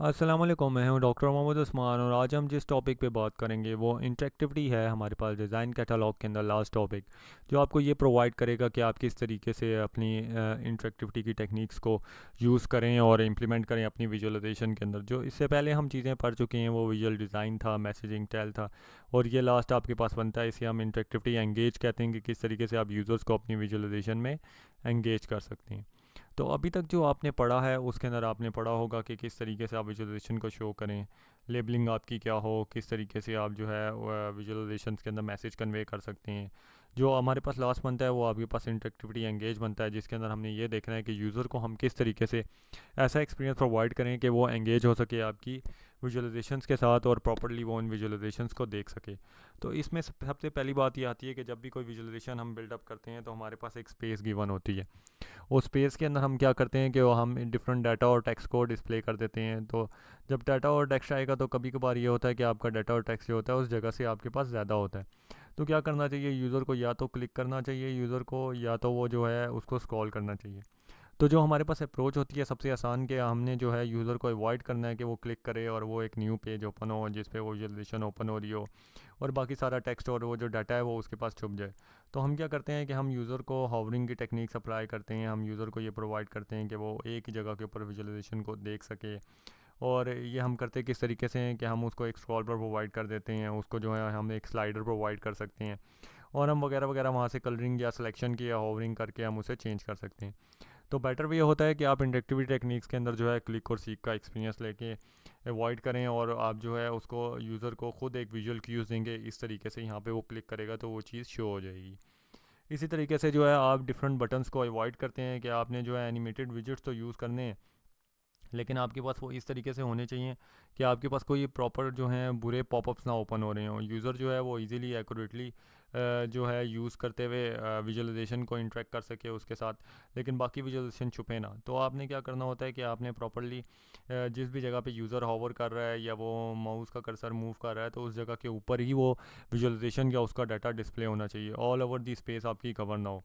अस्सलाम वालेकुम, मैं हूं डॉक्टर मोहम्मद उस्मान और आज हम जिस टॉपिक पे बात करेंगे वो इंटरेक्टिविटी है हमारे पास डिज़ाइन कैटलॉग के अंदर लास्ट टॉपिक, जो आपको ये प्रोवाइड करेगा कि आप किस तरीके से अपनी इंटरेक्टिविटी की टेक्निक्स को यूज़ करें और इम्प्लीमेंट करें अपनी विजुअलाइजेशन के अंदर। जो इससे पहले हम चीज़ें पढ़ चुके हैं वो विजुअल डिज़ाइन था, मैसेजिंग टेल था, और ये लास्ट आपके पास बनता है, इसे हम इंटरेक्टिविटी एंगेज कहते हैं कि किस तरीके से आप यूज़र्स को अपनी विजुअलाइजेशन में एंगेज कर सकते हैं। तो अभी तक जो आपने पढ़ा है उसके अंदर आपने पढ़ा होगा कि किस तरीके से आप विजुअलाइजेशन को शो करें, लेबलिंग आपकी क्या हो, किस तरीके से आप जो है विजुअलाइजेशन के अंदर मैसेज कन्वे कर सकते हैं। जो हमारे पास लास्ट बनता है वो आपके पास इंटरेक्टिविटी एंगेज बनता है, जिसके अंदर हमने ये देखना है कि यूज़र को हम किस तरीके से ऐसा एक्सपीरियंस प्रोवाइड करें कि वो एंगेज हो सके आपकी विजुअलाइजेशंस के साथ और प्रॉपर्ली वो उन विजुअलाइजेशंस को देख सके। तो इसमें सबसे पहली बात ये आती है कि जब भी कोई विजुअलाइजेशन हम बिल्डअप करते हैं तो हमारे पास एक स्पेस गिवन होती है। उस स्पेस के अंदर हम क्या करते हैं कि वो हम डिफरेंट डाटा और टेक्स्ट को डिस्प्ले कर देते हैं। तो जब डाटा और टेक्स्ट आएगा तो कभी कभार ये होता है कि आपका डाटा और टेक्स्ट जो होता है उस जगह से आपके पास ज़्यादा होता है। तो क्या करना चाहिए यूज़र को, या तो क्लिक करना चाहिए यूज़र को, या तो वो जो है उसको स्क्रॉल करना चाहिए। तो जो हमारे पास अप्रोच होती है सबसे आसान, कि हमने जो है यूज़र को अवॉइड करना है कि वो क्लिक करे और वो एक न्यू पेज ओपन हो जिस पे वो विजुअलाइजेशन ओपन हो रही हो और बाकी सारा टेक्स्ट और वो जो डाटा है वो उसके पास छुप जाए। तो हम क्या करते हैं कि हम यूज़र को हावरिंग की टेक्निक्स अप्लाई करते हैं। हम यूज़र को ये प्रोवाइड करते हैं कि वो एक ही जगह के ऊपर विजुअलाइजेशन को देख सके। और ये हम करते किस तरीके से हैं कि हम उसको एक स्क्रॉल पर प्रोवाइड कर देते हैं, उसको जो है हम एक स्लाइडर प्रोवाइड कर सकते हैं, और हम वगैरह वगैरह वहाँ से कलरिंग या सिलेक्शन की या होवरिंग करके हम उसे चेंज कर सकते हैं। तो बेटर वे होता है कि आप इंडक्टिविटी टेक्निक्स के अंदर जो है क्लिक और सीक का एक्सपीरियंस लेके अवॉइड करें, और आप जो है उसको यूज़र को खुद एक विजुअल क्यूज़ देंगे, इस तरीके से यहाँ पे वो क्लिक करेगा तो वो चीज़ शो हो जाएगी। इसी तरीके से जो है आप डिफरेंट बटन्स को अवॉइड करते हैं कि आपने जो है एनिमेटेड विजेट्स तो यूज़ करने हैं, लेकिन आपके पास वो इस तरीके से होने चाहिए कि आपके पास कोई प्रॉपर जो है बुरे पॉपअप्स ना ओपन हो रहे हों, यूज़र जो है वो इजीली एक्यूरेटली जो है यूज़ करते हुए विजुअलाइजेशन को इंटरेक्ट कर सके उसके साथ, लेकिन बाकी विजुअलाइजेशन छुपे ना। तो आपने क्या करना होता है कि आपने प्रॉपरली जिस भी जगह पे यूज़र हॉवर कर रहा है या वो माउस का कर्सर मूव कर रहा है तो उस जगह के ऊपर ही वो विजुअलाइजेशन या उसका डाटा डिस्प्ले होना चाहिए, ऑल ओवर दी स्पेस आपकी कवर ना हो।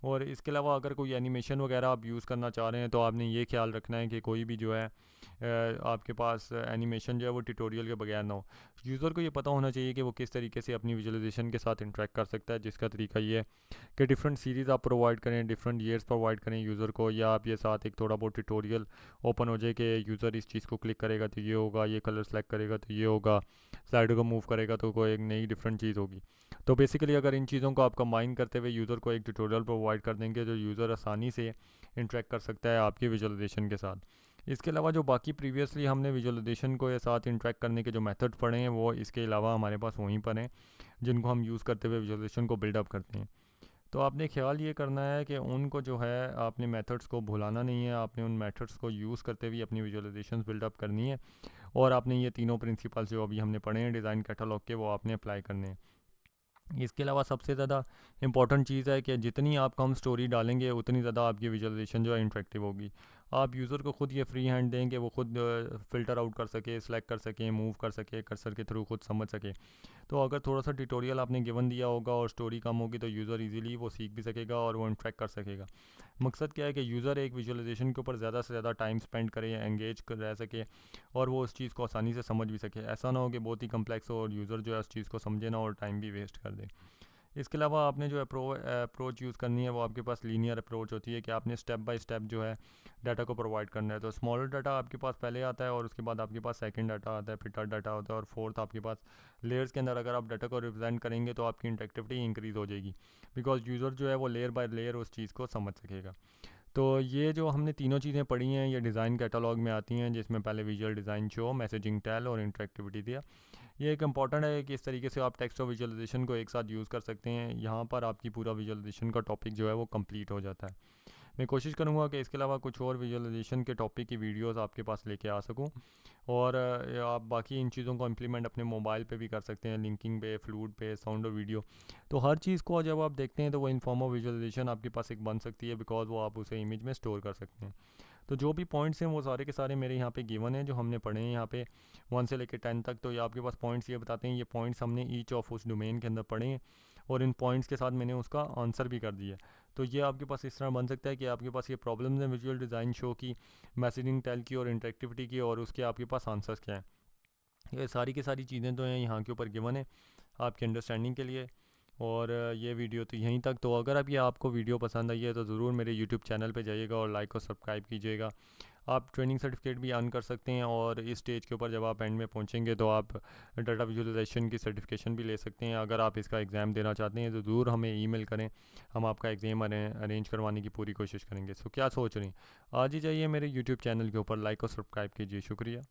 और इसके अलावा अगर कोई एनिमेशन वगैरह आप यूज़ करना चाह रहे हैं तो आपने ये ख्याल रखना है कि कोई भी जो है आपके पास एनिमेशन जो है वो ट्यूटोरियल के बगैर ना हो। यूज़र को ये पता होना चाहिए कि वो किस तरीके से अपनी विजुअलाइजेशन के साथ इंटरेक्ट कर सकता है, जिसका तरीका ये है कि डिफरेंट सीरीज़ आप प्रोवाइड करें, डिफरेंट ईयर्स प्रोवाइड करें यूज़र को, या आप ये साथ एक थोड़ा बहुत ट्यूटोरियल ओपन हो जाए कि यूज़र इस चीज़ को क्लिक करेगा तो ये होगा, ये कलर सेलेक्ट करेगा तो ये होगा, स्लाइडर को मूव करेगा तो कोई एक नई डिफरेंट चीज़ होगी। तो बेसिकली अगर इन चीज़ों को आप कंबाइन करते हुए यूज़र को एक ट्यूटोरियल प्रोवाइड कर देंगे जो यूज़र आसानी से इंटरेक्ट कर सकता है आपकी विजुअलाइजेशन के साथ। इसके अलावा जो बाकी प्रीवियसली हमने विजुअलाइजेशन को या साथ इंटरेक्ट करने के जो मेथड पढ़े हैं वो इसके अलावा हमारे पास वहीं पर हैं, जिनको हम यूज़ करते हुए विजुअलाइजेशन को बिल्डअप करते हैं। तो आपने ख्याल ये करना है कि उनको जो है आपने मेथड्स को भुलाना नहीं है, आपने उन मेथड्स को यूज़ करते हुए अपनी विजुअलाइजेशन बिल्डअप करनी है, और आपने ये तीनों प्रिंसिपल्स जो अभी हमने पढ़े हैं डिज़ाइन कैटलॉग के वो आपने अप्लाई करने हैं। इसके अलावा सबसे ज़्यादा इंपॉर्टेंट चीज़ है कि जितनी आप कम स्टोरी डालेंगे उतनी ज़्यादा आपकी विजुअलाइजेशन जो है इंटरेक्टिव होगी। आप यूज़र को खुद ये फ्री हैंड दें कि वो खुद फ़िल्टर आउट कर सके, सेलेक्ट कर सके, मूव कर सके, कर्सर के थ्रू खुद समझ सके। तो अगर थोड़ा सा ट्यूटोरियल आपने गिवन दिया होगा और स्टोरी कम होगी तो यूज़र इजीली वो सीख भी सकेगा और वो इंटरेक्ट कर सकेगा। मकसद क्या है कि यूज़र एक विजुअलाइजेशन के ऊपर ज़्यादा से ज़्यादा टाइम स्पेंड करे, एंगेज कर रह सके, और वो उस चीज़ को आसानी से समझ भी सके। ऐसा ना हो कि बहुत ही कम्प्लेक्स हो और यूज़र जो है उस चीज़ को समझे ना और टाइम भी वेस्ट कर दे। इसके अलावा आपने जो अप्रोच यूज़ करनी है वो आपके पास लीनियर अप्रोच होती है कि आपने स्टेप बाय स्टेप जो है डाटा को प्रोवाइड करना है। तो स्मॉलर डाटा आपके पास पहले आता है और उसके बाद आपके पास सेकंड डाटा आता है, फिर थर्ड डाटा होता है, और फोर्थ आपके पास लेयर्स के अंदर अगर आप डाटा को रिप्रेजेंट करेंगे तो आपकी इंटरेक्टिविटी इंक्रीज़ हो जाएगी, बिकॉज यूज़र जो है वो लेयर बाय लेयर उस चीज़ को समझ सकेगा। तो ये जो हमने तीनों चीज़ें पढ़ी हैं ये डिज़ाइन कैटलॉग में आती हैं, जिसमें पहले visual design show, messaging tell और इंटरेक्टिविटी दिया। ये एक इंपॉर्टेंट है कि इस तरीके से आप टेक्स्ट और विजुअलाइजेशन को एक साथ यूज़ कर सकते हैं। यहाँ पर आपकी पूरा विजुअलाइजेशन का टॉपिक जो है वो कंप्लीट हो जाता है। मैं कोशिश करूँगा कि इसके अलावा कुछ और विजुअलाइजेशन के टॉपिक की वीडियोस आपके पास लेके आ सकूँ, और आप बाकी इन चीज़ों को इम्प्लीमेंट अपने मोबाइल पे भी कर सकते हैं, लिंकिंग पे, फ्लूड पे, साउंड और वीडियो। तो हर चीज़ को जब आप देखते हैं तो वो इन फॉर्म ऑफ विजुअलाइजेशन आपके पास एक बन सकती है, बिकॉज वो आप उसे इमेज में स्टोर कर सकते हैं। तो जो भी पॉइंट्स हैं वो सारे के सारे मेरे यहाँ पे गिवन हैं, जो हमने पढ़े हैं यहाँ पे 1 से लेकर 10 तक। तो ये आपके पास पॉइंट्स ये बताते हैं, ये पॉइंट्स हमने ईच ऑफ उस डोमेन के अंदर पढ़े हैं, और इन पॉइंट्स के साथ मैंने उसका आंसर भी कर दिया है। तो ये आपके पास इस तरह बन सकता है कि आपके पास ये प्रॉब्लम्स हैं विजुअल डिज़ाइन शो की, मैसेजिंग टेल की और इंटरेक्टिविटी की, और उसके आपके पास आंसर्स क्या हैं। ये सारी की सारी चीज़ें तो हैं यहाँ के ऊपर गिवन है आपकी अंडरस्टैंडिंग के लिए। और ये वीडियो तो यहीं तक। तो अगर आप ये आपको वीडियो पसंद आई है तो ज़रूर मेरे यूट्यूब चैनल पे जाइएगा और लाइक और सब्सक्राइब कीजिएगा। आप ट्रेनिंग सर्टिफिकेट भी अर्न कर सकते हैं, और इस स्टेज के ऊपर जब आप एंड में पहुंचेंगे तो आप डाटा विजुअलाइजेशन की सर्टिफिकेशन भी ले सकते हैं। अगर आप इसका एग्ज़ाम देना चाहते हैं तो ज़रूर हमें ईमेल करें, हम आपका एग्ज़ाम अरेंज करवाने की पूरी कोशिश करेंगे। सो क्या सोच रहे हैं, आज ही जाइए मेरे यूट्यूब चैनल के ऊपर, लाइक और सब्सक्राइब कीजिए। शुक्रिया।